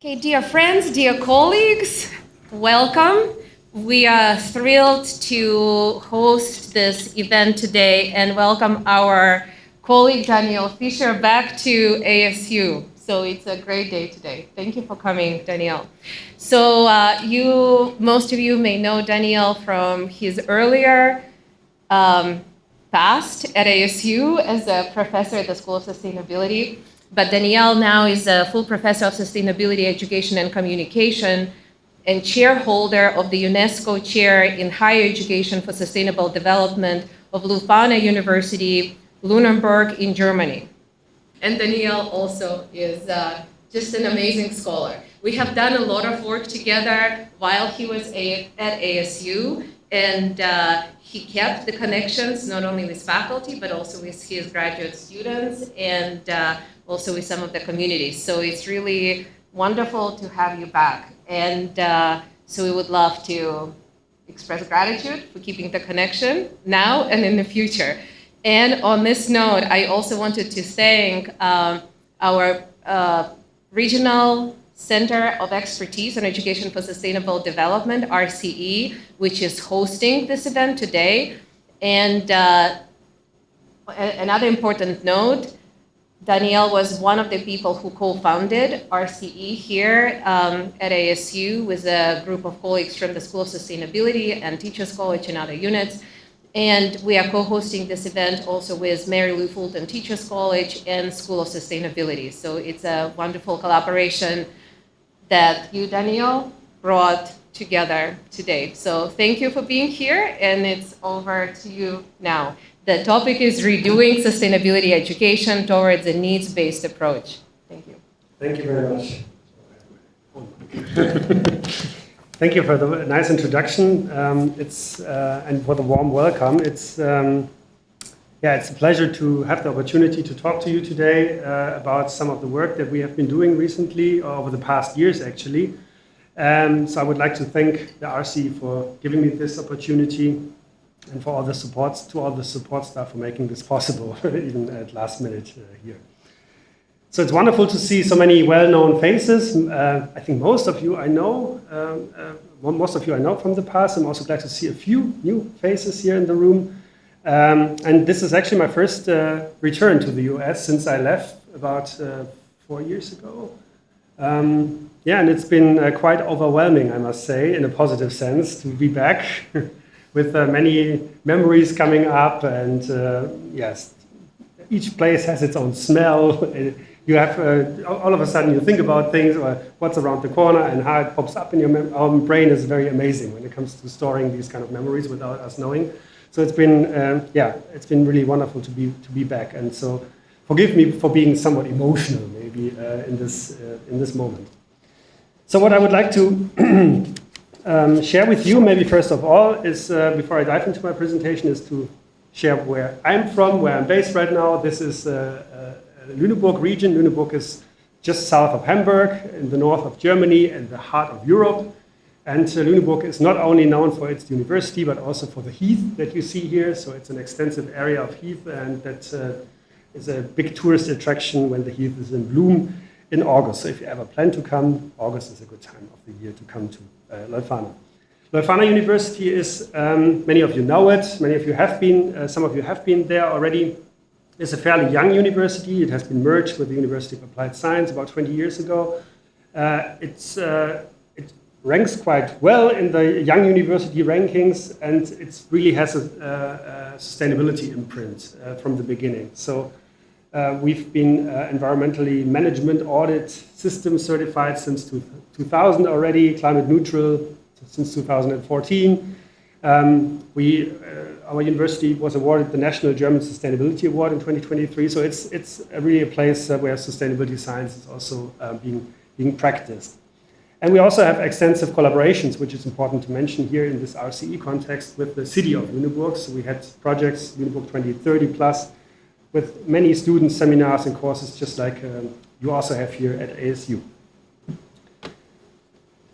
Okay, dear friends, dear colleagues, welcome. We are thrilled to host this event today and welcome our colleague Danielle Fischer back to ASU. So it's a great day today. Thank you for coming, Danielle. So most of you may know Danielle from his earlier past at ASU as a professor at the School of Sustainability. But Danielle now is a full professor of sustainability, education, and communication, and chairholder of the UNESCO Chair in Higher Education for Sustainable Development of Leuphana University, Lüneburg in Germany. And Danielle also is just an amazing scholar. We have done a lot of work together while he was at ASU, and he kept the connections not only with faculty, but also with his graduate students and also with some of the communities. So it's really wonderful to have you back. And so we would love to express gratitude for keeping the connection now and in the future. And on this note, I also wanted to thank our Regional Center of Expertise on Education for Sustainable Development, RCE, which is hosting this event today. And another important note, Danielle was one of the people who co-founded RCE here at ASU with a group of colleagues from the School of Sustainability and Teachers College and other units. And we are co-hosting this event also with Mary Lou Fulton Teachers College and School of Sustainability. So it's a wonderful collaboration that you, Danielle, brought together today. So thank you for being here, and it's over to you now. The topic is redoing sustainability education towards a needs-based approach. Thank you. Thank you very much. Thank you for the nice introduction. And for the warm welcome. It's a pleasure to have the opportunity to talk to you today about some of the work that we have been doing recently, or over the past years, actually. So I would like to thank the RC for giving me this opportunity, and for all the supports, to all the support staff for making this possible, even at last minute here. So it's wonderful to see so many well-known faces. I think most of you I know from the past. I'm also glad to see a few new faces here in the room. And this is actually my first return to the US since I left about 4 years ago. And it's been quite overwhelming, I must say, in a positive sense, to be back. With many memories coming up, and yes, each place has its own smell. You have all of a sudden you think about things, or what's around the corner, and how it pops up in your our brain is very amazing when it comes to storing these kind of memories without us knowing. So it's been really wonderful to be back, and so forgive me for being somewhat emotional maybe in this moment. So what I would like to share with you, maybe first of all, is before I dive into my presentation, is to share where I'm from, where I'm based right now. This is Lüneburg region. Lüneburg is just south of Hamburg, in the north of Germany, and the heart of Europe. And Lüneburg is not only known for its university, but also for the heath that you see here. So it's an extensive area of heath, and that is a big tourist attraction when the heath is in bloom in August. So if you ever plan to come, August is a good time of the year to come to Leuphana. Leuphana University is, many of you know it, many of you have been, some of you have been there already. It's a fairly young university. It has been merged with the University of Applied Science about 20 years ago. It ranks quite well in the young university rankings, and it really has a sustainability imprint from the beginning. So we've been environmentally management audit system certified since 2000 already, climate neutral since 2014. Our university was awarded the National German Sustainability Award in 2023. So it's really a place where sustainability science is also being practiced. And we also have extensive collaborations, which is important to mention here in this RCE context, with the city of Lüneburg. So we had projects, Lüneburg 2030 plus, with many students, seminars, and courses, just like you also have here at ASU.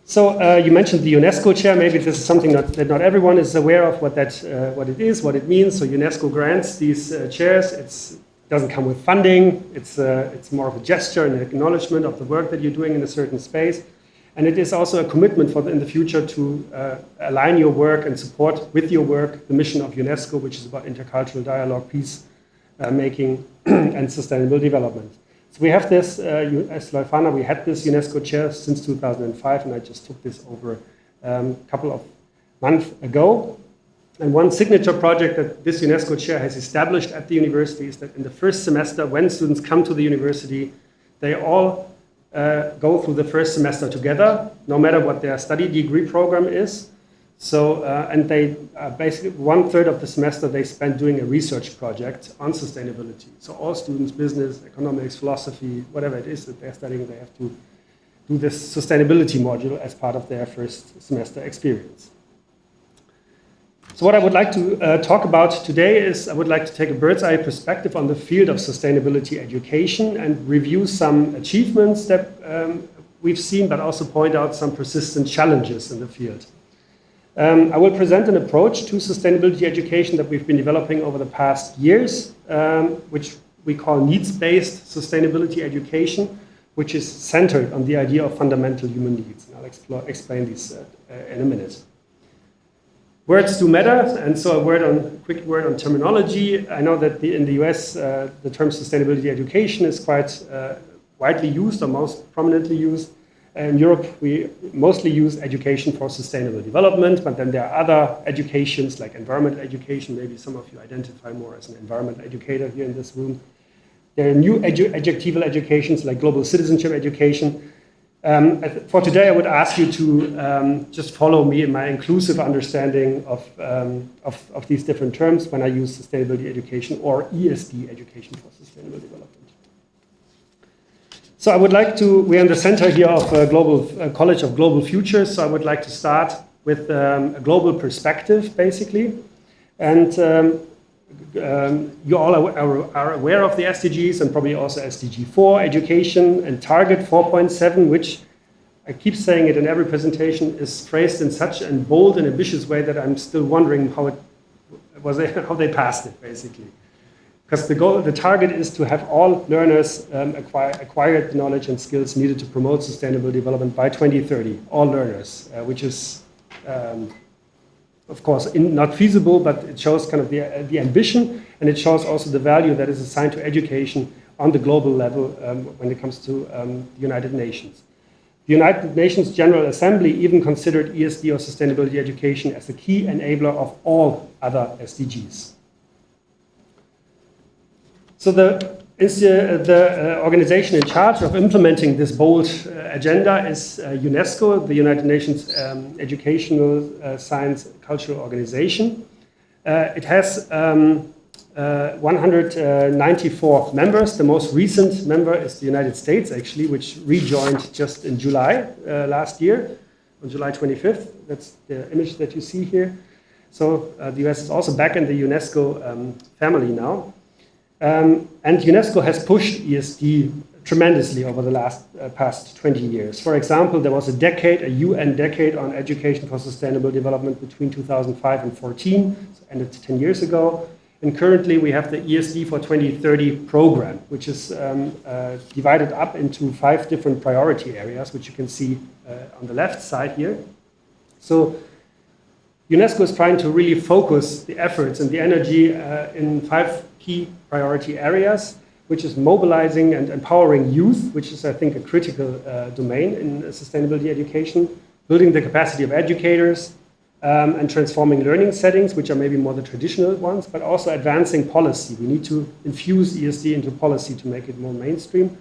So you mentioned the UNESCO chair. Maybe this is something that not everyone is aware of what it is, what it means. So UNESCO grants these chairs. It doesn't come with funding. It's more of a gesture and an acknowledgement of the work that you're doing in a certain space. And it is also a commitment in the future to align your work and support with your work the mission of UNESCO, which is about intercultural dialogue, peace making, and sustainable development. So we have this, as Leuphana, we had this UNESCO chair since 2005, and I just took this over a couple of months ago. And one signature project that this UNESCO chair has established at the university is that in the first semester, when students come to the university, they all go through the first semester together, no matter what their study degree program is. So, and they basically 1/3 of the semester they spend doing a research project on sustainability. So all students, business, economics, philosophy, whatever it is that they're studying, they have to do this sustainability module as part of their first semester experience. So what I would like to talk about today is I would like to take a bird's eye perspective on the field of sustainability education and review some achievements that we've seen, but also point out some persistent challenges in the field. I will present an approach to sustainability education that we've been developing over the past years, which we call needs-based sustainability education, which is centered on the idea of fundamental human needs. And I'll explain these in a minute. Words do matter, and so a quick word on terminology. I know that in the US, the term sustainability education is quite widely used, or most prominently used. In Europe, we mostly use education for sustainable development, but then there are other educations like environmental education. Maybe some of you identify more as an environmental educator here in this room. There are new adjectival educations like global citizenship education. For today, I would ask you to just follow me in my inclusive understanding of these different terms when I use sustainability education or ESD, education for sustainable development. So I would like to, we're in the center here of College of Global Futures, so I would like to start with a global perspective, basically. And you all are aware of the SDGs and probably also SDG 4, education, and target 4.7, which I keep saying it in every presentation, is phrased in such a bold and ambitious way that I'm still wondering how they passed it, basically. Because the target is to have all learners acquire the knowledge and skills needed to promote sustainable development by 2030, all learners, which is, of course, not feasible, but it shows kind of the ambition, and it shows also the value that is assigned to education on the global level when it comes to the United Nations. The United Nations General Assembly even considered ESD or sustainability education as the key enabler of all other SDGs. So the organization in charge of implementing this bold agenda is UNESCO, the United Nations Educational, Science, Cultural Organization. It has 194 members. The most recent member is the United States, actually, which rejoined just in July last year, on July 25th. That's the image that you see here. So the US is also back in the UNESCO family now. And UNESCO has pushed ESD tremendously over the past 20 years. For example, there was a UN decade on education for sustainable development between 2005 and 2014, so ended 10 years ago. And currently we have the ESD for 2030 program, which is divided up into 5 different priority areas, which you can see on the left side here. So UNESCO is trying to really focus the efforts and the energy in 5 key priority areas, which is mobilizing and empowering youth, which is, I think, a critical domain in sustainability education, building the capacity of educators, and transforming learning settings, which are maybe more the traditional ones, but also advancing policy. We need to infuse ESD into policy to make it more mainstream.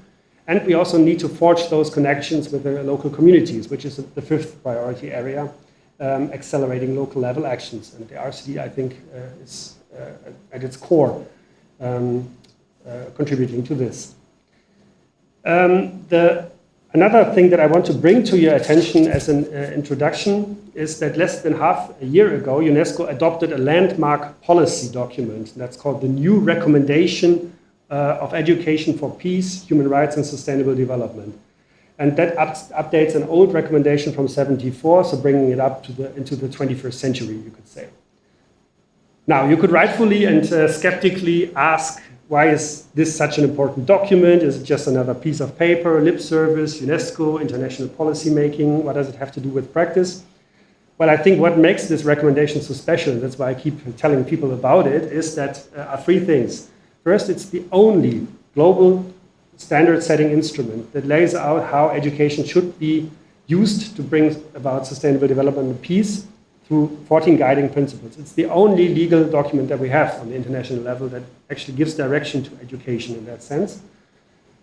And we also need to forge those connections with the local communities, which is the 5th priority area, accelerating local level actions. And the RCD, I think, is at its core contributing to this. Another thing that I want to bring to your attention as an introduction is that less than half a year ago, UNESCO adopted a landmark policy document that's called the New Recommendation of Education for Peace, Human Rights and Sustainable Development. And that updates an old recommendation from '74, so bringing it up into the 21st century, you could say. Now, you could rightfully and skeptically ask why is this such an important document? Is it just another piece of paper, lip service, UNESCO, international policy making? What does it have to do with practice? Well, I think what makes this recommendation so special, and that's why I keep telling people about it, is that are three things. First, it's the only global standard-setting instrument that lays out how education should be used to bring about sustainable development and peace through 14 guiding principles. It's the only legal document that we have on the international level that actually gives direction to education in that sense.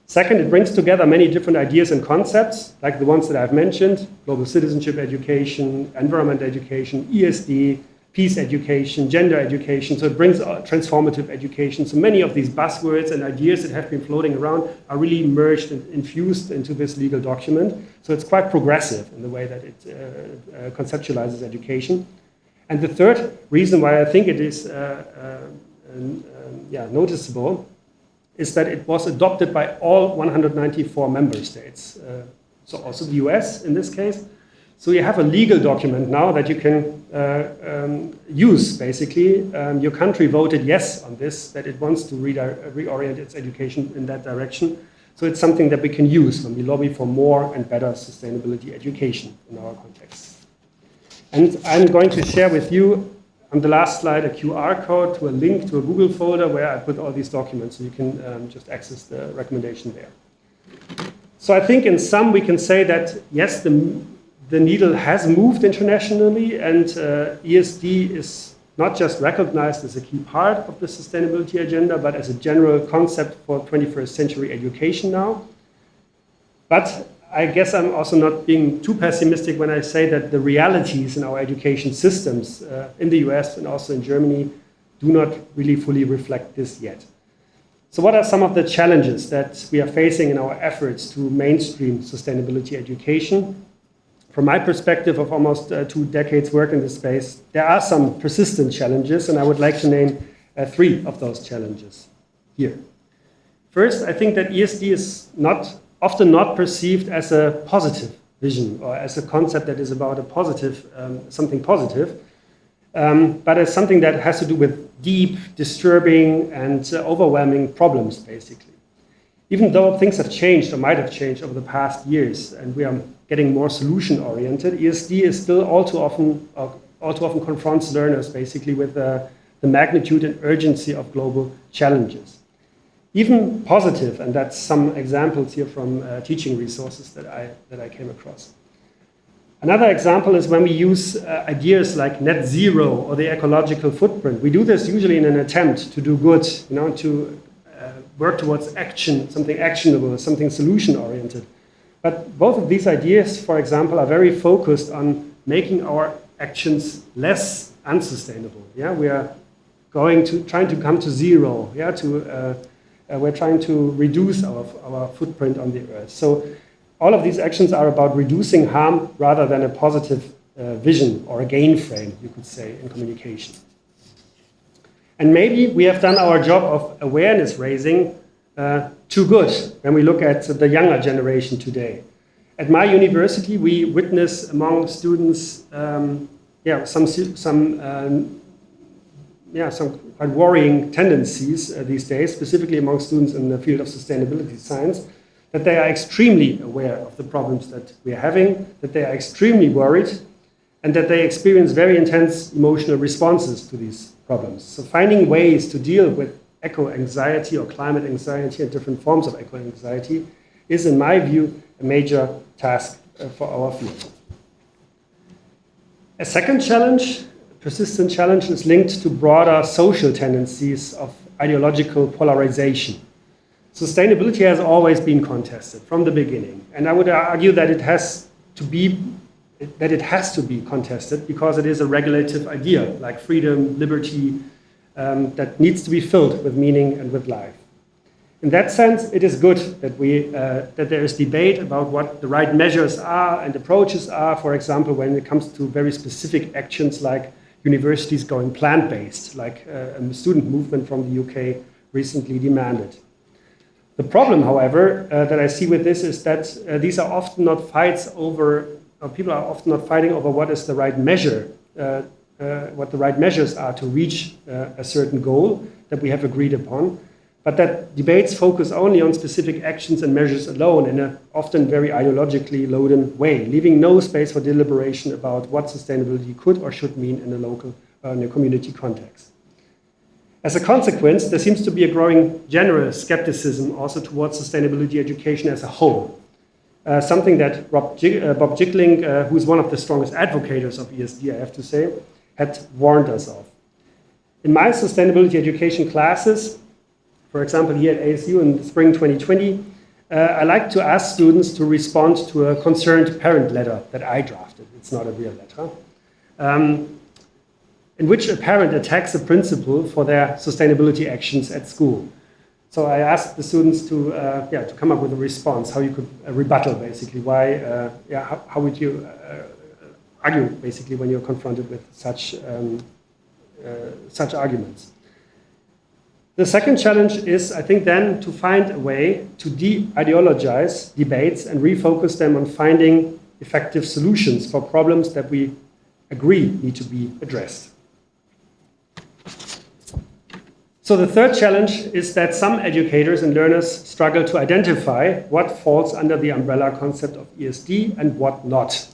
Second, it brings together many different ideas and concepts, like the ones that I've mentioned: global citizenship education, environment education, ESD, peace education, gender education. So it brings transformative education. So many of these buzzwords and ideas that have been floating around are really merged and infused into this legal document. So it's quite progressive in the way that it conceptualizes education. And the third reason why I think it is noticeable is that it was adopted by all 194 member states. So also the US in this case. So you have a legal document now that you can use, basically. Your country voted yes on this, that it wants to reorient its education in that direction. So it's something that we can use when we lobby for more and better sustainability education in our context. And I'm going to share with you on the last slide a QR code to a link to a Google folder where I put all these documents, so you can just access the recommendation there. So I think in sum we can say that yes, the needle has moved internationally, and ESD is not just recognized as a key part of the sustainability agenda, but as a general concept for 21st century education now. But I guess I'm also not being too pessimistic when I say that the realities in our education systems in the US and also in Germany do not really fully reflect this yet. So what are some of the challenges that we are facing in our efforts to mainstream sustainability education? From my perspective of almost 2 decades work in this space, there are some persistent challenges, and I would like to name 3 of those challenges here. First, I think that ESD is often not perceived as a positive vision or as a concept that is about a positive, something positive, but as something that has to do with deep, disturbing, and overwhelming problems, basically. Even though things have changed or might have changed over the past years, and we are getting more solution-oriented, ESD is still all too often confronts learners basically with the magnitude and urgency of global challenges. Even positive, and that's some examples here from teaching resources that I came across. Another example is when we use ideas like net zero or the ecological footprint. We do this usually in an attempt to do good, to work towards action, something actionable, something solution-oriented. But both of these ideas, for example, are very focused on making our actions less unsustainable. Yeah, we are trying to come to zero. Yeah, we're trying to reduce our footprint on the earth. So all of these actions are about reducing harm rather than a positive vision or a gain frame, you could say, in communication. And maybe we have done our job of awareness raising too good when we look at the younger generation today. At my university, we witness among students some quite worrying tendencies these days, specifically among students in the field of sustainability science, that they are extremely aware of the problems that we are having, that they are extremely worried, and that they experience very intense emotional responses to these problems. So finding ways to deal with eco-anxiety or climate anxiety and different forms of eco-anxiety is, in my view, a major task for our field. A second challenge, persistent challenge, is linked to broader social tendencies of ideological polarization. Sustainability has always been contested from the beginning, and I would argue that it has to be contested because it is a regulative idea, like freedom, liberty, that needs to be filled with meaning and with life. In that sense, it is good that there is debate about what the right measures are and approaches are, for example, when it comes to very specific actions like universities going plant-based, like a student movement from the UK recently demanded. The problem, however, that I see with this is that these are often not fights over, or people are often not fighting over what is the right measure, what the right measures are to reach a certain goal that we have agreed upon. but that debates focus only on specific actions and measures alone in an often very ideologically loaded way, leaving no space for deliberation about what sustainability could or should mean in a local or in a community context. As a consequence, there seems to be a growing general skepticism also towards sustainability education as a whole. Something that Bob Jickling, who is one of the strongest advocates of ESD, I have to say, had warned us of. In my sustainability education classes, for example, here at ASU in the spring 2020, I like to ask students to respond to a concerned parent letter that I drafted. It's not a real letter. In which a parent attacks a principal for their sustainability actions at school. So I asked the students to come up with a response, how you could rebuttal basically, how would you argue basically when you're confronted with such arguments. The second challenge is, I think, then to find a way to de-ideologize debates and refocus them on finding effective solutions for problems that we agree need to be addressed. So the third challenge is that some educators and learners struggle to identify what falls under the umbrella concept of ESD and what not.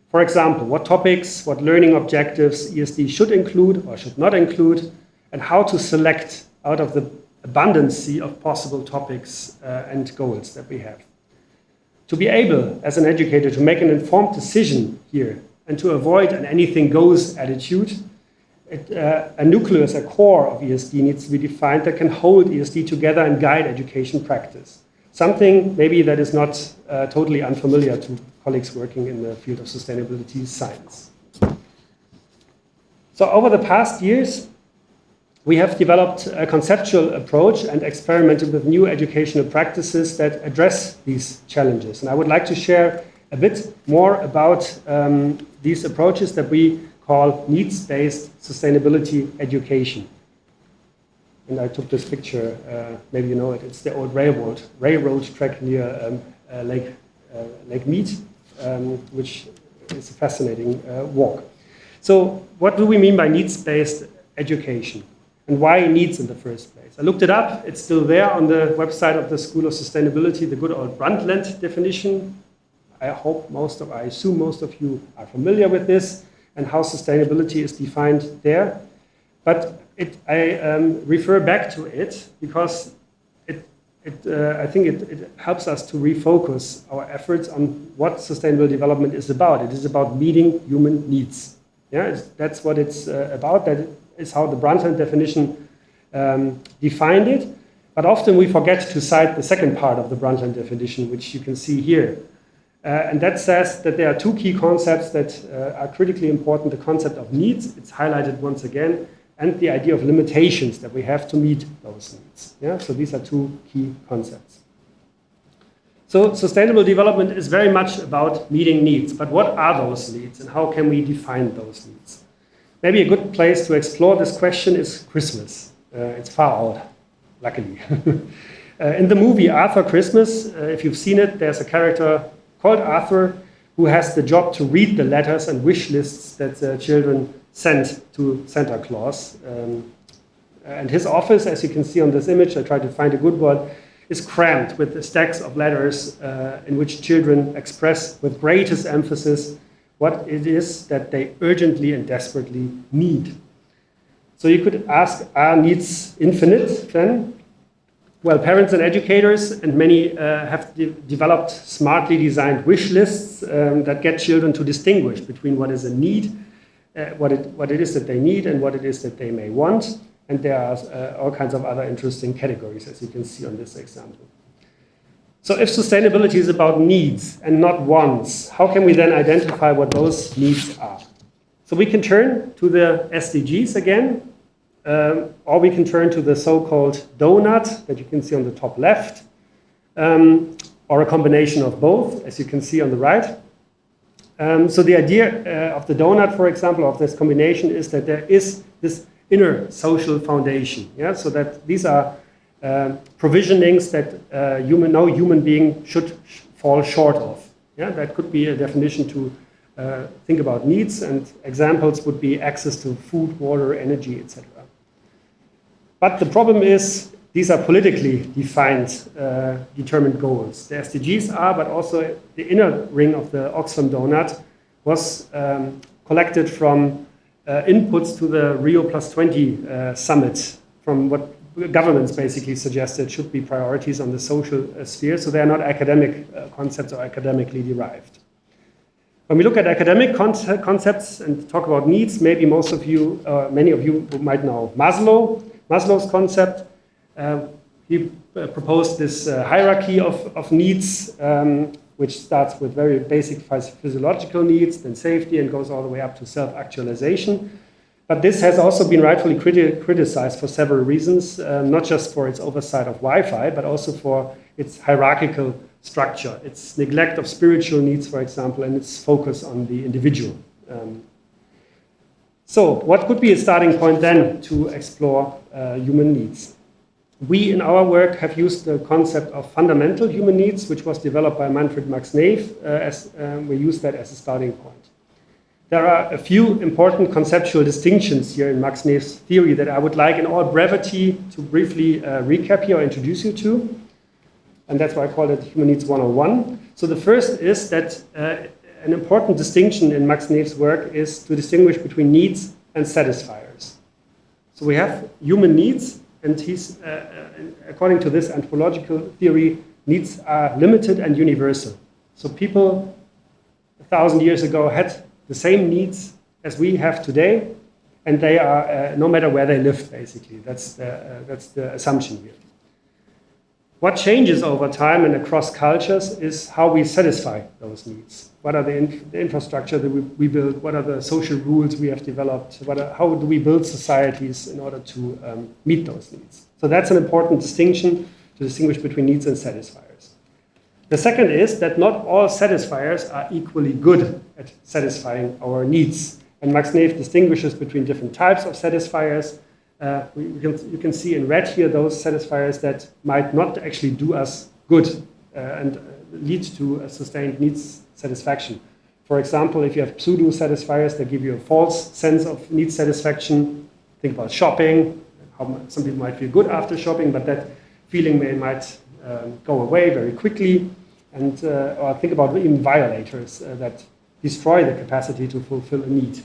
For example, what topics, what learning objectives ESD should include or should not include, and how to select out of the abundance of possible topics and goals that we have. To be able, as an educator, to make an informed decision here and to avoid an anything goes attitude, a nucleus, a core of ESD needs to be defined that can hold ESD together and guide education practice. Something maybe that is not totally unfamiliar to colleagues working in the field of sustainability science. So over the past years, we have developed a conceptual approach and experimented with new educational practices that address these challenges. And I would like to share a bit more about these approaches that we call needs-based sustainability education. And I took this picture, maybe you know it, it's the old railroad track near Lake Mead, which is a fascinating walk. So what do we mean by needs-based education? And why needs in the first place? I looked it up, it's still there on the website of the School of Sustainability, the good old Brundtland definition. I assume most of you are familiar with this and how sustainability is defined there. But I refer back to it because I think it helps us to refocus our efforts on what sustainable development is about. It is about meeting human needs. Yeah, that's what it's about. That is how the Brundtland definition defined it. But often we forget to cite the second part of the Brundtland definition, which you can see here. And that says that there are two key concepts that are critically important. The concept of needs, it's highlighted once again, and the idea of limitations that we have to meet those needs. Yeah? So these are two key concepts. So sustainable development is very much about meeting needs. But what are those needs and how can we define those needs? Maybe a good place to explore this question is Christmas. It's far out, luckily. In the movie Arthur Christmas, if you've seen it, there's a character called Arthur who has the job to read the letters and wish lists that the children sent to Santa Claus. And his office, as you can see on this image, I tried to find a good one, is crammed with stacks of letters in which children express with greatest emphasis what it is that they urgently and desperately need. So you could ask, are needs infinite then? Well, parents and educators and many have developed smartly designed wish lists that get children to distinguish between what is a need, what it is that they need and what it is that they may want. And there are all kinds of other interesting categories, as you can see on this example. So if sustainability is about needs and not wants, how can we then identify what those needs are? So we can turn to the SDGs again, or we can turn to the so-called donut that you can see on the top left, or a combination of both, as you can see on the right. So the idea of the donut, for example, of this combination is that there is this inner social foundation. Yeah? So that these are provisionings that no human being should fall short of. Yeah? That could be a definition to think about needs, and examples would be access to food, water, energy, etc. But the problem is these are politically defined, determined goals. The SDGs are, but also the inner ring of the Oxfam donut was collected from inputs to the Rio +20 summit, from what governments basically suggested should be priorities on the social sphere. So they are not academic concepts or academically derived. When we look at academic concepts and talk about needs, maybe most of you, many of you might know Maslow's concept. He proposed this hierarchy of needs, which starts with very basic physiological needs, then safety, and goes all the way up to self-actualization. But this has also been rightfully criticized for several reasons, not just for its oversight of Wi-Fi, but also for its hierarchical structure, its neglect of spiritual needs, for example, and its focus on the individual. So what could be a starting point then to explore human needs? We, in our work, have used the concept of fundamental human needs, which was developed by Manfred Max Neef, we use that as a starting point. There are a few important conceptual distinctions here in Max Neef's theory that I would like in all brevity to briefly recap here or introduce you to. And that's why I call it Human Needs 101. So the first is that an important distinction in Max Neef's work is to distinguish between needs and satisfiers. So we have human needs, and he's, according to this anthropological theory, needs are limited and universal. So people 1,000 years ago had the same needs as we have today, and they are no matter where they lived, basically. That's the assumption here. What changes over time and across cultures is how we satisfy those needs. What are the infrastructure that we build? What are the social rules we have developed? How do we build societies in order to meet those needs? So that's an important distinction to distinguish between needs and satisfiers. The second is that not all satisfiers are equally good at satisfying our needs. And Max Neef distinguishes between different types of satisfiers. You can see in red here those satisfiers that might not actually do us good and lead to a sustained needs satisfaction. For example, if you have pseudo-satisfiers that give you a false sense of needs satisfaction, think about shopping. Some people might feel good after shopping, but that feeling might go away very quickly. And or think about even violators that destroy the capacity to fulfill a need.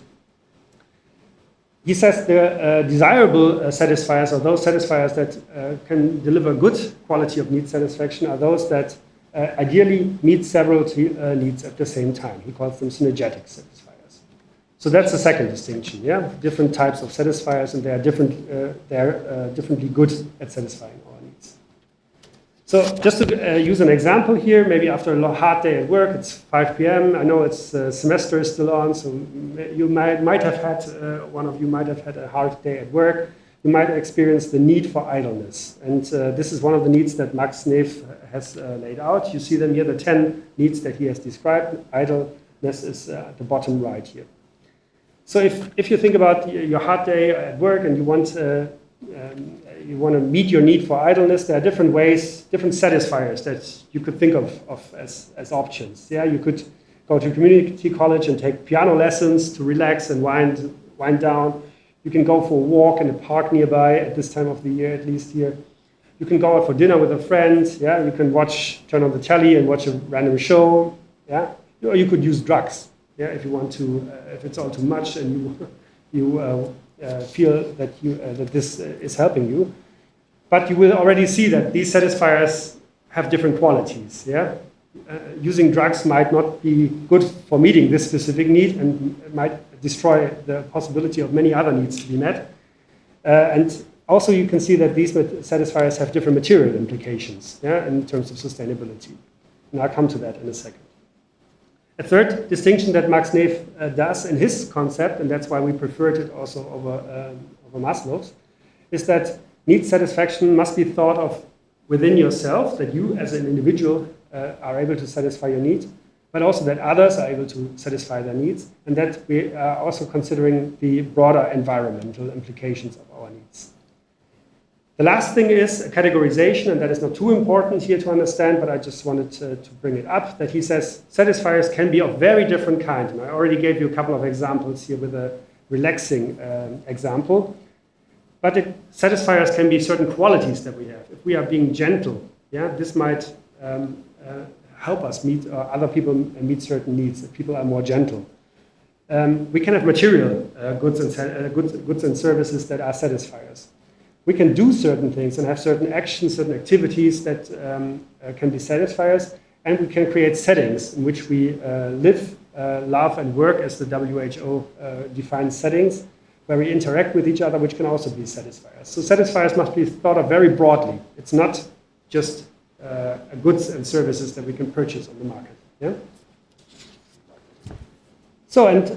He says the desirable satisfiers, or those satisfiers that can deliver good quality of need satisfaction, are those that ideally meet several needs at the same time. He calls them synergetic satisfiers. So that's the second distinction. Yeah, different types of satisfiers, and they are differently good at satisfying our needs. So just to use an example here, maybe after a hard day at work, it's 5 p.m. I know it's semester is still on, so you might have had, one of you might have had a hard day at work. You might experience the need for idleness. And this is one of the needs that Max Neef has laid out. You see them here, the 10 needs that he has described. Idleness is at the bottom right here. So if you think about your hard day at work and you want to meet your need for idleness, there are different ways, different satisfiers that you could think of as options. Yeah, you could go to community college and take piano lessons to relax and wind down. You can go for a walk in a park nearby at this time of the year, at least here. You can go out for dinner with a friend. Yeah, you can turn on the telly and watch a random show. Yeah, or you could use drugs. Yeah, if you want to, if it's all too much and you feel that this is helping you. But you will already see that these satisfiers have different qualities. Yeah? Using drugs might not be good for meeting this specific need and might destroy the possibility of many other needs to be met. And also you can see that these satisfiers have different material implications, yeah, in terms of sustainability. And I'll come to that in a second. A third distinction that Max Neef does in his concept, and that's why we preferred it also over Maslow's, is that need satisfaction must be thought of within yourself, that you as an individual are able to satisfy your needs, but also that others are able to satisfy their needs, and that we are also considering the broader environmental implications of our needs. The last thing is a categorization, and that is not too important here to understand, but I just wanted to bring it up, that he says satisfiers can be of very different kind. And I already gave you a couple of examples here with a relaxing example. But satisfiers can be certain qualities that we have. If we are being gentle, yeah, this might help us meet, or other people meet certain needs, if people are more gentle. We can have material goods and services that are satisfiers. We can do certain things and have certain actions, certain activities that can be satisfiers, and we can create settings in which we live, love, and work, as the WHO defines settings, where we interact with each other, which can also be satisfiers. So satisfiers must be thought of very broadly. It's not just goods and services that we can purchase on the market. Yeah? So, and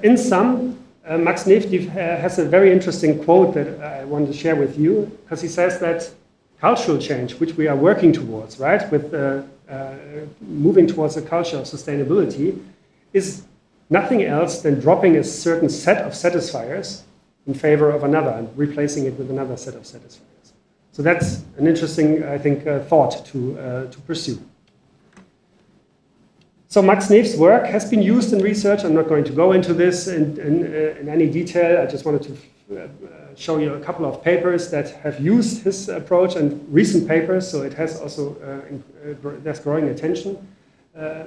in sum, Max Neef has a very interesting quote that I want to share with you, because he says that cultural change, which we are working towards, right, with moving towards a culture of sustainability, is nothing else than dropping a certain set of satisfiers in favor of another and replacing it with another set of satisfiers. So that's an interesting, I think, thought to pursue. So Max Neef's work has been used in research. I'm not going to go into this in any detail. I just wanted to show you a couple of papers that have used his approach, and recent papers, so it has also there's growing attention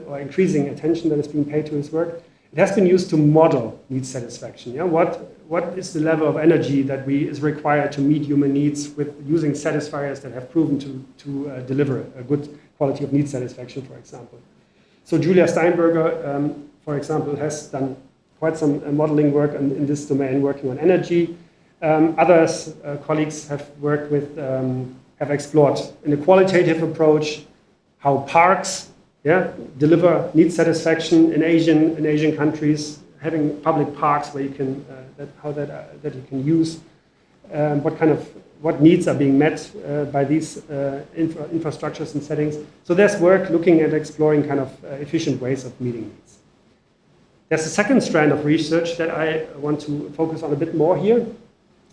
or increasing attention that is being paid to his work. It has been used to model need satisfaction. Yeah? What is the level of energy that is required to meet human needs with using satisfiers that have proven to deliver a good quality of need satisfaction, for example. So Julia Steinberger, for example, has done quite some modeling work in this domain, working on energy. Others, colleagues have worked with, have explored in a qualitative approach how parks deliver need satisfaction in Asian countries, having public parks where you can, that you can use, what needs are being met by these infrastructures and settings. So there's work looking at exploring kind of efficient ways of meeting needs. There's a second strand of research that I want to focus on a bit more here,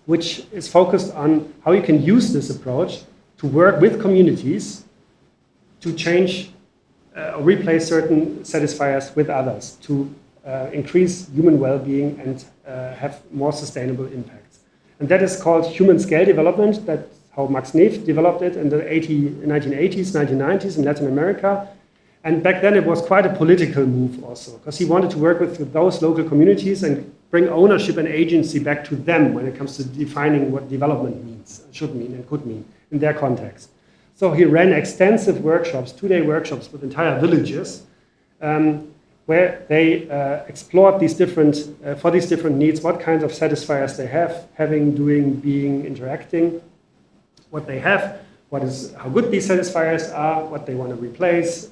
which is focused on how you can use this approach to work with communities to change or replace certain satisfiers with others to increase human well-being and have more sustainable impacts. And that is called human scale development. That's how Max Neef developed it in the 1980s, 1990s in Latin America. And back then it was quite a political move also, because he wanted to work with those local communities and bring ownership and agency back to them when it comes to defining what development means, should mean, and could mean in their context. So he ran extensive workshops, 2-day workshops with entire villages, where they explored these different, for these different needs, what kinds of satisfiers they have, having, doing, being, interacting, what they have, how good these satisfiers are, what they want to replace,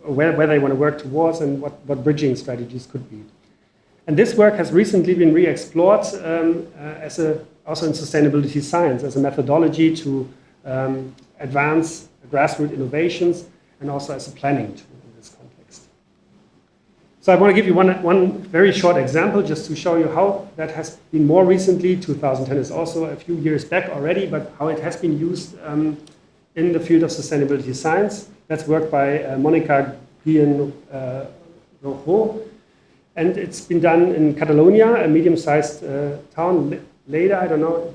where they want to work towards, and what bridging strategies could be. And this work has recently been re-explored also in sustainability science as a methodology to advance grassroots innovations and also as a planning tool in this context. So I want to give you one very short example just to show you how that has been more recently. 2010 is also a few years back already, but how it has been used in the field of sustainability science. That's work by Monica Guillen-Rojo. And it's been done in Catalonia, a medium-sized town. Lleida, I don't know.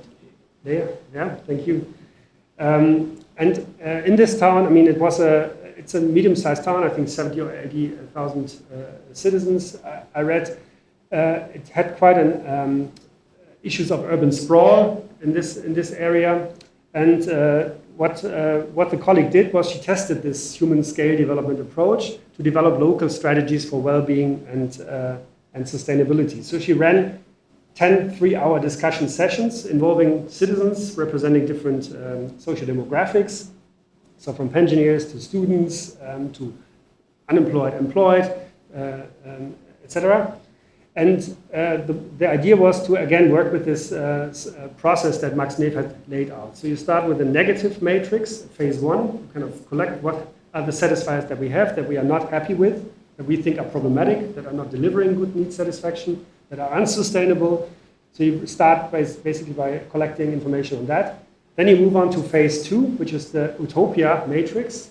There, yeah, thank you. In this town, I mean, it's a medium-sized town. I think 70 or 80,000 citizens. I read it had quite an issues of urban sprawl in this area. And what the colleague did was she tested this human scale development approach to develop local strategies for well-being and sustainability. So she ran 10 3-hour discussion sessions involving citizens representing different social demographics. So from pensioners to students to unemployed, employed, etc. And the idea was to, again, work with this process that Max Neef had laid out. So you start with a negative matrix, phase 1, kind of collect what are the satisfiers that we have, that we are not happy with, that we think are problematic, that are not delivering good need satisfaction, that are unsustainable. So you start basically by collecting information on that. Then you move on to phase 2, which is the utopia matrix.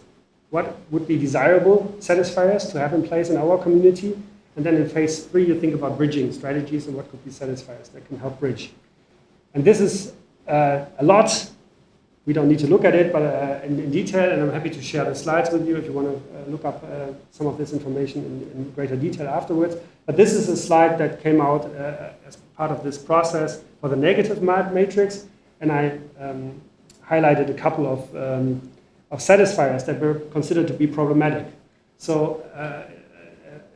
What would be desirable satisfiers to have in place in our community? And then in phase 3, you think about bridging strategies and what could be satisfiers that can help bridge. And this is a lot. We don't need to look at it, but in detail, and I'm happy to share the slides with you if you want to look up some of this information in greater detail afterwards. But this is a slide that came out as part of this process for the negative matrix, and I highlighted a couple of satisfiers that were considered to be problematic. So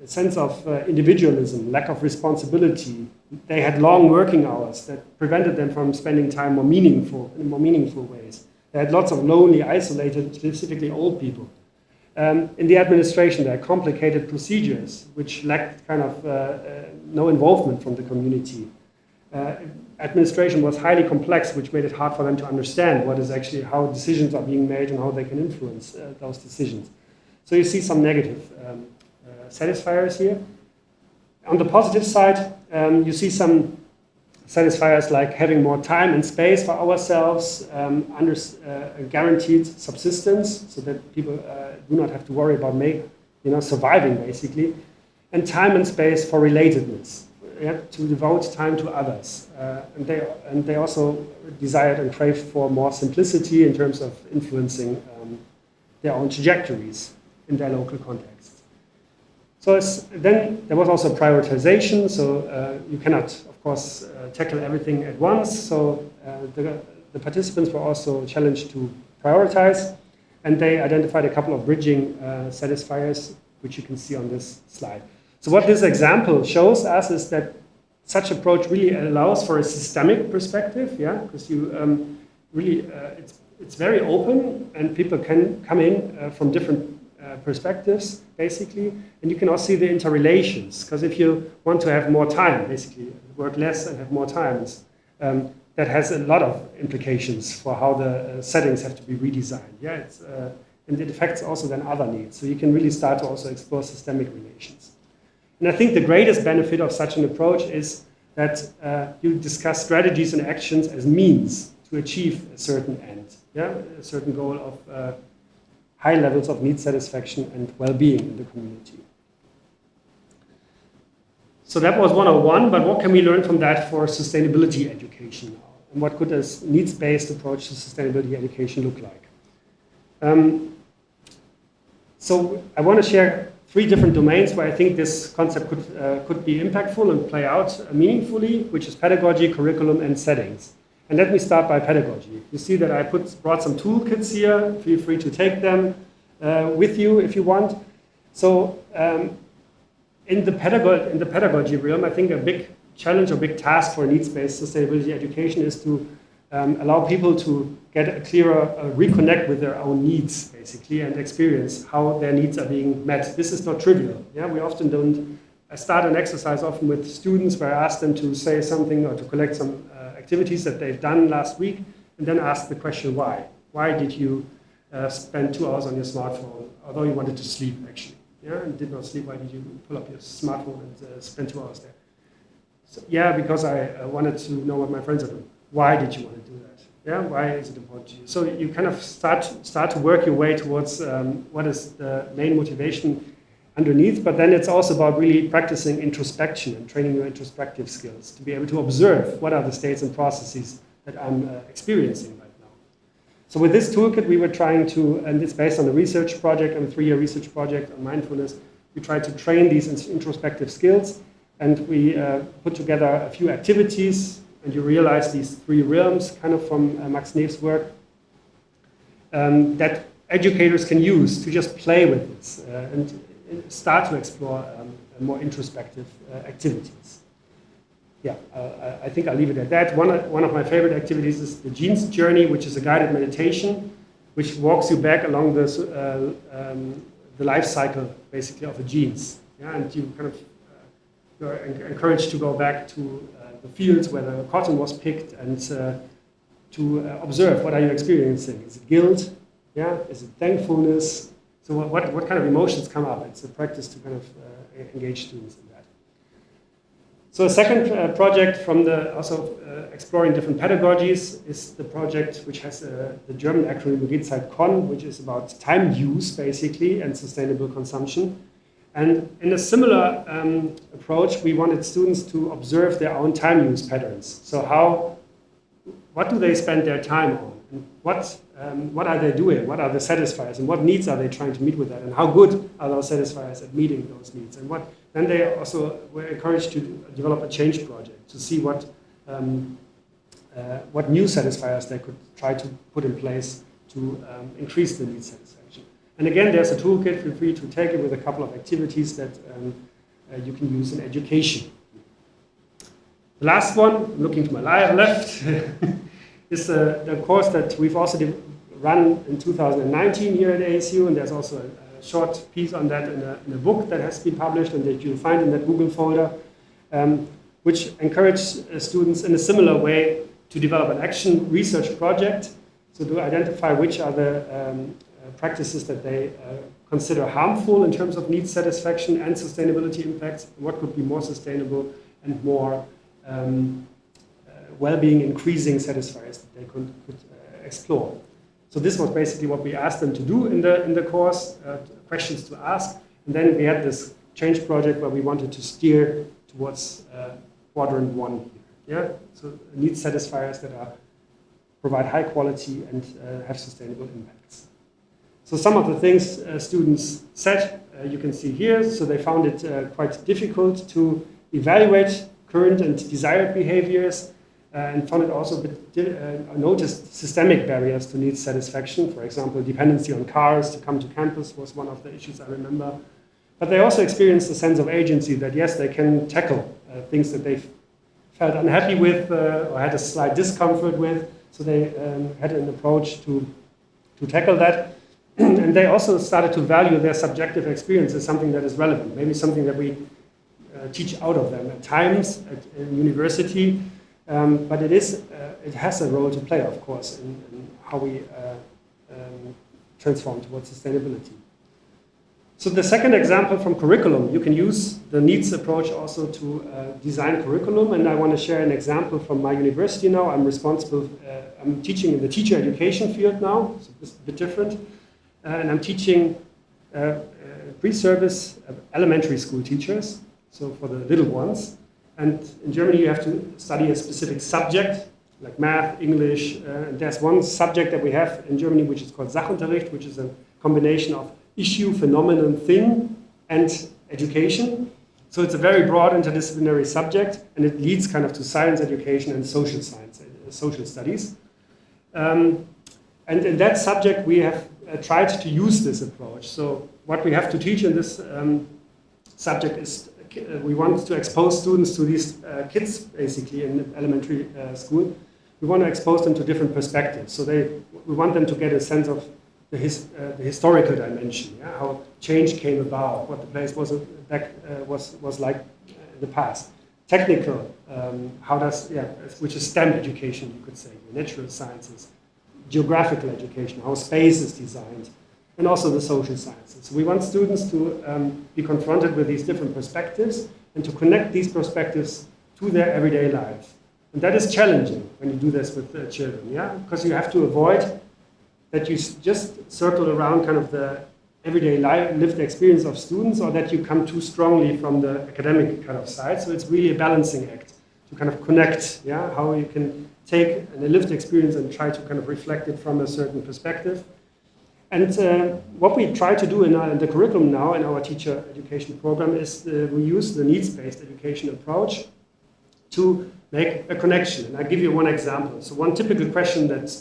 a sense of individualism, lack of responsibility. They had long working hours that prevented them from spending time in more meaningful ways. They had lots of lonely, isolated, specifically old people. In the administration, there are complicated procedures which lacked kind of no involvement from the community. Administration was highly complex, which made it hard for them to understand what is actually how decisions are being made and how they can influence those decisions. So you see some negative satisfiers here. On the positive side, you see some satisfiers like having more time and space for ourselves, guaranteed subsistence, so that people do not have to worry about surviving basically, and time and space for relatedness, to devote time to others. And they also desired and craved for more simplicity in terms of influencing their own trajectories in their local context. So then there was also prioritization, so you cannot, of course, tackle everything at once. So the participants were also challenged to prioritize, and they identified a couple of bridging satisfiers, which you can see on this slide. So what this example shows us is that such approach really allows for a systemic perspective, because you really, it's very open, and people can come in from different perspectives, basically, and you can also see the interrelations, because if you want to have more time, basically, work less and have more time, that has a lot of implications for how the settings have to be redesigned. And it affects also then other needs, so you can really start to also explore systemic relations. And I think the greatest benefit of such an approach is that you discuss strategies and actions as means to achieve a certain end, a certain goal of high levels of need satisfaction and well-being in the community. So that was 101, but what can we learn from that for sustainability education now? And what could a needs-based approach to sustainability education look like? So I want to share 3 different domains where I think this concept could be impactful and play out meaningfully, which is pedagogy, curriculum, and settings. And let me start by pedagogy. You see that I brought some toolkits here. Feel free to take them with you if you want. So in the pedagogy realm, I think a big challenge or big task for needs-based sustainability education is to allow people to get a clearer reconnect with their own needs, basically, and experience how their needs are being met. This is not trivial. We often don't. I start an exercise often with students where I ask them to say something or to collect some activities that they've done last week, and then ask the question why. Why did you spend 2 hours on your smartphone, although you wanted to sleep, actually? And did not sleep. Why did you pull up your smartphone and spend 2 hours there? So, because I wanted to know what my friends are doing. Why did you want to do that? Why is it important to you? So you kind of start to work your way towards what is the main motivation underneath, but then it's also about really practicing introspection and training your introspective skills to be able to observe what are the states and processes that I'm experiencing right now. So with this toolkit, we were trying to, and it's based on a research project, on a 3-year research project on mindfulness, we tried to train these introspective skills, and we put together a few activities, and you realize these 3 realms, kind of from Max Neef's work, that educators can use to just play with this and start to explore more introspective activities. I think I'll leave it at that. One of my favorite activities is the Genes Journey, which is a guided meditation, which walks you back along this, the life cycle, basically, of the genes. And you kind of you're encouraged to go back to the fields where the cotton was picked and to observe what are you experiencing. Is it guilt? Is it thankfulness? So what kind of emotions come up? It's a practice to kind of engage students in that. So a second project from also exploring different pedagogies is the project which has the German acronym Revitalize, which is about time use, basically, and sustainable consumption. And in a similar approach, we wanted students to observe their own time use patterns. So how what do they spend their time on? And what are they doing? What are the satisfiers? And what needs are they trying to meet with that? And how good are those satisfiers at meeting those needs? And then they also were encouraged to develop a change project to see what new satisfiers they could try to put in place to increase the need satisfaction. And again, there's a toolkit. Feel free to take it with a couple of activities that you can use in education. The last one, looking to my left, is the course that we've also run in 2019 here at ASU, and there's also a short piece on that in a book that has been published and that you'll find in that Google folder, which encourages students in a similar way to develop an action research project, so to identify which are the practices that they consider harmful in terms of needs satisfaction and sustainability impacts, what could be more sustainable and more well-being increasing satisfiers that they could explore. So this was basically what we asked them to do in the course, questions to ask, and then we had this change project where we wanted to steer towards quadrant 1 here. Yeah, so needs satisfiers that provide high quality and have sustainable impacts. So some of the things students said, you can see here. So they found it quite difficult to evaluate current and desired behaviors, and found it also noticed systemic barriers to needs satisfaction. For example, dependency on cars to come to campus was one of the issues I remember. But they also experienced a sense of agency that yes, they can tackle things that they felt unhappy with or had a slight discomfort with. So they had an approach to tackle that. And they also started to value their subjective experience as something that is relevant, maybe something that we teach out of them at times in university, but it has a role to play, of course, in how we transform towards sustainability. So the second example from curriculum, you can use the needs approach also to design curriculum, and I want to share an example from my university now. I'm teaching in the teacher education field now, so it's a bit different, and I'm teaching pre-service elementary school teachers, so for the little ones. And in Germany, you have to study a specific subject, like math, English, and there's one subject that we have in Germany which is called Sachunterricht, which is a combination of issue, phenomenon, thing, and education. So it's a very broad interdisciplinary subject, and it leads kind of to science education and social science, social studies. And in that subject, we have tried to use this approach. So what we have to teach in this subject is we want to expose students to these kids, basically, in elementary school. We want to expose them to different perspectives. So we want them to get a sense of the historical dimension, yeah? How change came about, what the place was like in the past. Technical, which is STEM education, you could say, natural sciences. Geographical education, how space is designed, and also the social sciences. So we want students to be confronted with these different perspectives and to connect these perspectives to their everyday life. And that is challenging when you do this with children, yeah? Because you have to avoid that you just circle around kind of the everyday lived experience of students, or that you come too strongly from the academic kind of side. So it's really a balancing act to kind of connect, yeah? How you can take a lived experience and try to kind of reflect it from a certain perspective. And what we try to do in the curriculum now in our teacher education program is we use the needs-based education approach to make a connection. And I'll give you one example. So one typical question that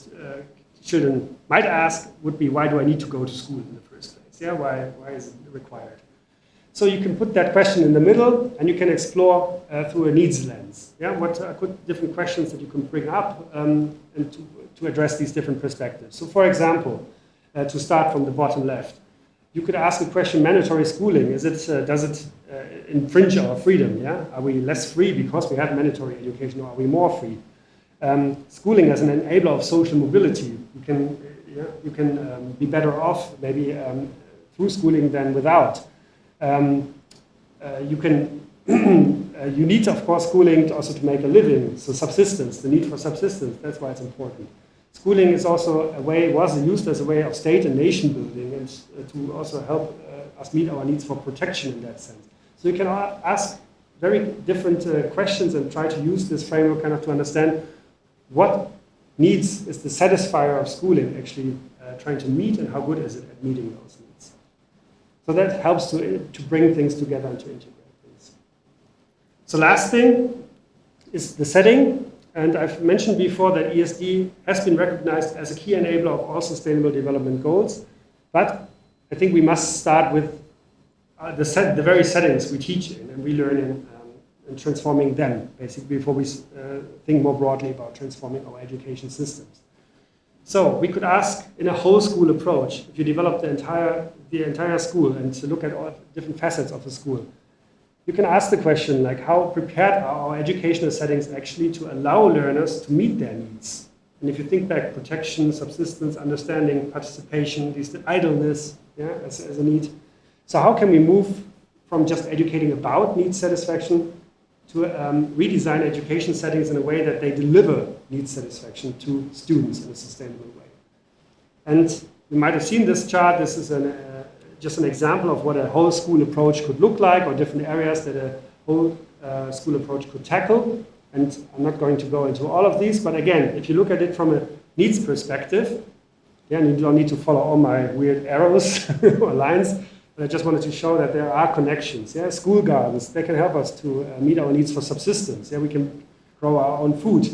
children might ask would be, why do I need to go to school in the first place? Yeah, why is it required? So you can put that question in the middle, and you can explore through a needs lens. Yeah, what are different questions that you can bring up and to address these different perspectives. So, for example, to start from the bottom left, you could ask a question: mandatory schooling, does it infringe our freedom? Yeah, are we less free because we have mandatory education, or are we more free? Schooling as an enabler of social mobility, you can be better off maybe through schooling than without. You need, of course, schooling also to make a living. So subsistence, the need for subsistence, that's why it's important. Schooling is also was used as a way of state and nation building, and to also help us meet our needs for protection in that sense. So you can ask very different questions and try to use this framework kind of to understand what needs is the satisfier of schooling actually trying to meet, and how good is it at meeting those needs. So that helps to bring things together and to integrate things. So last thing is the setting. And I've mentioned before that ESD has been recognized as a key enabler of all sustainable development goals. But I think we must start with the very settings we teach in and we learn in, and transforming them, basically, before we think more broadly about transforming our education systems. So we could ask, in a whole school approach, if you develop the entire school and to look at all different facets of the school, you can ask the question, like, how prepared are our educational settings actually to allow learners to meet their needs? And if you think back, protection, subsistence, understanding, participation, the idleness, as a need. So how can we move from just educating about need satisfaction to redesign education settings in a way that they deliver need satisfaction to students in a sustainable way? And you might have seen this chart. This is just an example of what a whole school approach could look like, or different areas that a whole school approach could tackle. And I'm not going to go into all of these, but again, if you look at it from a needs perspective, and you don't need to follow all my weird arrows or lines, but I just wanted to show that there are connections. School gardens, they can help us to meet our needs for subsistence. We can grow our own food.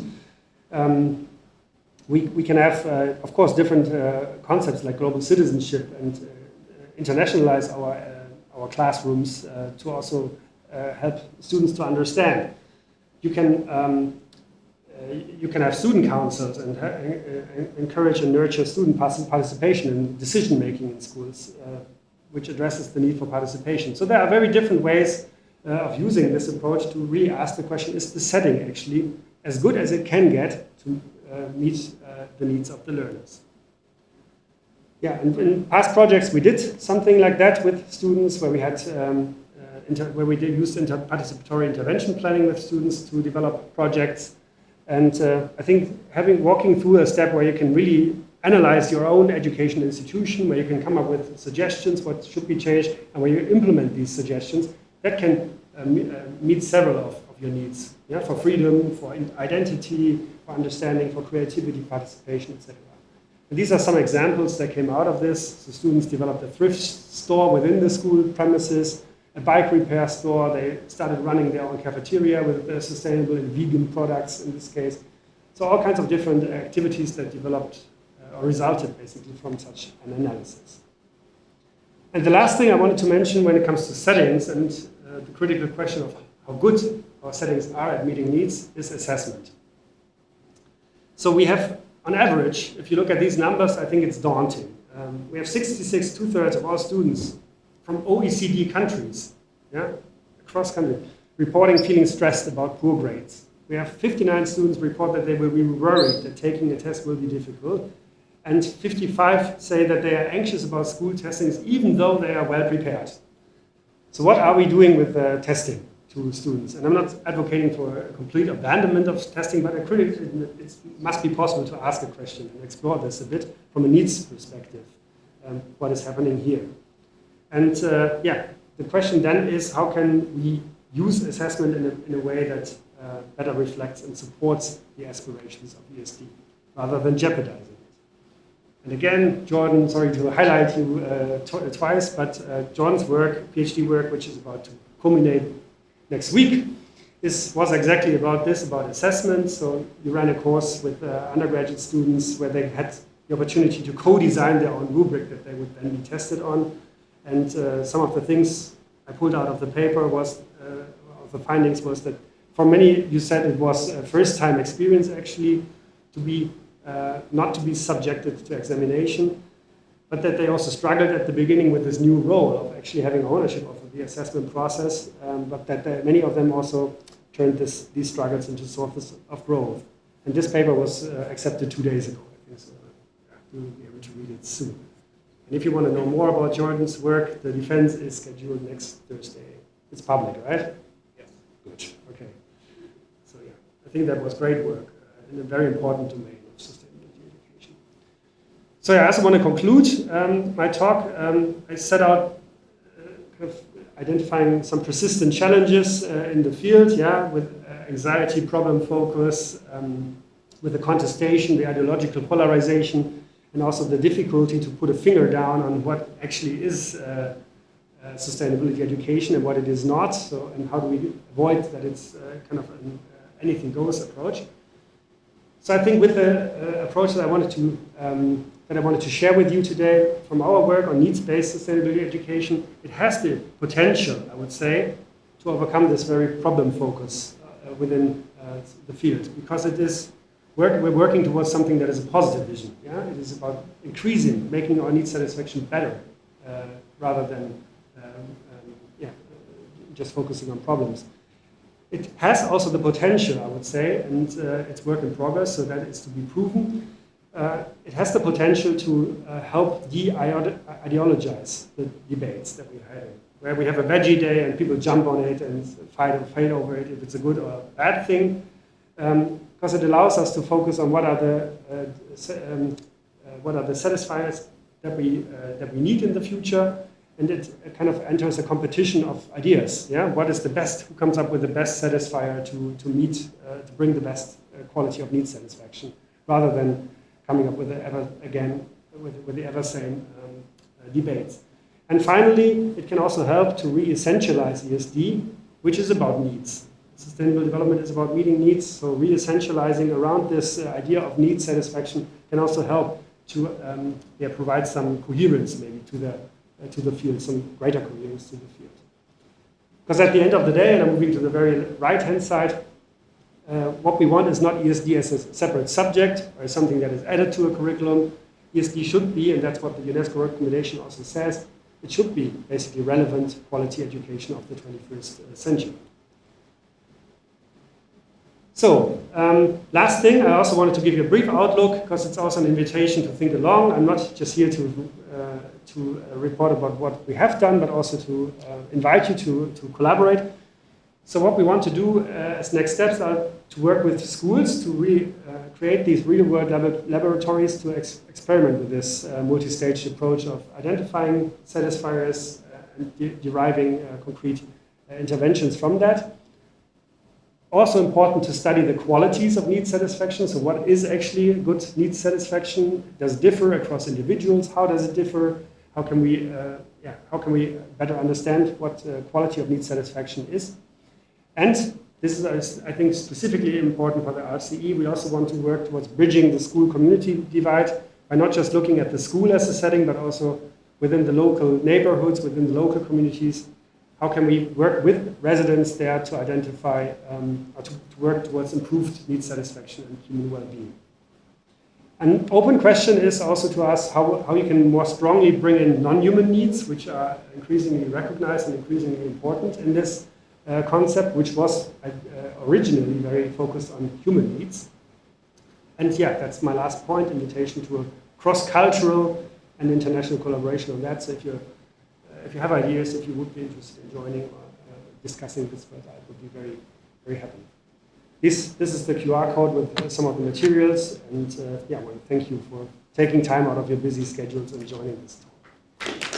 We can have, of course, different concepts like global citizenship and internationalize our classrooms to also help students to understand. You can have student councils and encourage and nurture student participation in decision making in schools, which addresses the need for participation. So there are very different ways of using this approach to really ask the question, is the setting actually as good as it can get to meet the needs of the learners? And in past projects, we did something like that with students, where we had used participatory intervention planning with students to develop projects. And I think walking through a step where you can really analyze your own education institution, where you can come up with suggestions, what should be changed, and where you implement these suggestions, that can meet several of your needs. For freedom, for identity, for understanding, for creativity, participation, etc. And these are some examples that came out of this. So students developed a thrift store within the school premises, a bike repair store. They started running their own cafeteria with sustainable and vegan products in this case. So all kinds of different activities that developed or resulted basically from such an analysis. And the last thing I wanted to mention when it comes to settings and the critical question of how good our settings are at meeting needs is assessment. So we have, on average, if you look at these numbers, I think it's daunting. We have 66, 2/3 of all students from OECD countries, across country, reporting feeling stressed about poor grades. We have 59 students report that they will be worried that taking a test will be difficult. And 55 say that they are anxious about school testings, even though they are well prepared. So what are we doing with testing to students? And I'm not advocating for a complete abandonment of testing, but it must be possible to ask a question and explore this a bit from a needs perspective, what is happening here. And the question then is, how can we use assessment in a way that better reflects and supports the aspirations of ESD, rather than jeopardizing it? And again, Jordan, sorry to highlight you twice, but Jordan's work, PhD work, which is about to culminate next week, was exactly about this, about assessment. So you ran a course with undergraduate students where they had the opportunity to co-design their own rubric that they would then be tested on. And some of the things I pulled out of the paper of the findings was that for many, you said it was a first-time experience actually to be not to be subjected to examination, but that they also struggled at the beginning with this new role of actually having ownership of the assessment process, but that many of them also turned these struggles into sources of growth. And this paper was accepted 2 days ago, I think, so we will be able to read it soon. And if you want to know more about Jordan's work, the defense is scheduled next Thursday. It's public, right? Yes. Good. Okay. So I think that was great work in a very important domain of sustainability education. So I also want to conclude my talk. I set out identifying some persistent challenges in the field, with anxiety, problem focus, with the contestation, the ideological polarization, and also the difficulty to put a finger down on what actually is sustainability education and what it is not. So, and how do we avoid that it's kind of an anything goes approach. So I think with the approach that I wanted to share with you today from our work on needs-based sustainability education, it has the potential, I would say, to overcome this very problem focus within the field, because it is we're working towards something that is a positive vision. Yeah, it is about increasing, making our needs satisfaction better, rather than just focusing on problems. It has also the potential, I would say, and it's work in progress, so that is to be proven. It has the potential to help de-ideologize the debates that we're having, where we have a veggie day and people jump on it and fight over it, if it's a good or a bad thing, because it allows us to focus on what are the satisfiers that we need in the future. And it kind of enters a competition of ideas. Yeah, what is the best? Who comes up with the best satisfier to bring the best quality of need satisfaction, rather than coming up with the ever same debates. And finally, it can also help to re-essentialize ESD, which is about needs. Sustainable development is about meeting needs. So re-essentializing around this idea of need satisfaction can also help to provide some coherence maybe to the field, some greater coherence to the field. Because at the end of the day, and I'm moving to the very right-hand side, what we want is not ESD as a separate subject or something that is added to a curriculum. ESD should be, and that's what the UNESCO recommendation also says, it should be basically relevant quality education of the 21st century. So, last thing, I also wanted to give you a brief outlook, because it's also an invitation to think along. I'm not just here to report about what we have done, but also to invite you to collaborate. So what we want to do as next steps are to work with schools to create these real-world laboratories to experiment with this multi-stage approach of identifying satisfiers and deriving concrete interventions from that. Also important to study the qualities of need satisfaction. So what is actually good need satisfaction? Does it differ across individuals? How does it differ? How can we better understand what quality of need satisfaction is? And this is, I think, specifically important for the RCE. We also want to work towards bridging the school-community divide by not just looking at the school as a setting, but also within the local neighborhoods, within the local communities. How can we work with residents there to identify, or to work towards improved need satisfaction and human well-being? An open question is also to us how you can more strongly bring in non-human needs, which are increasingly recognized and increasingly important in this concept, which was originally very focused on human needs. And yeah, that's my last point, invitation to a cross-cultural and international collaboration on that. So if you have ideas, if you would be interested in joining or discussing this further, I would be very, very happy. This is the QR code with some of the materials, and I want to thank you for taking time out of your busy schedules and joining this talk.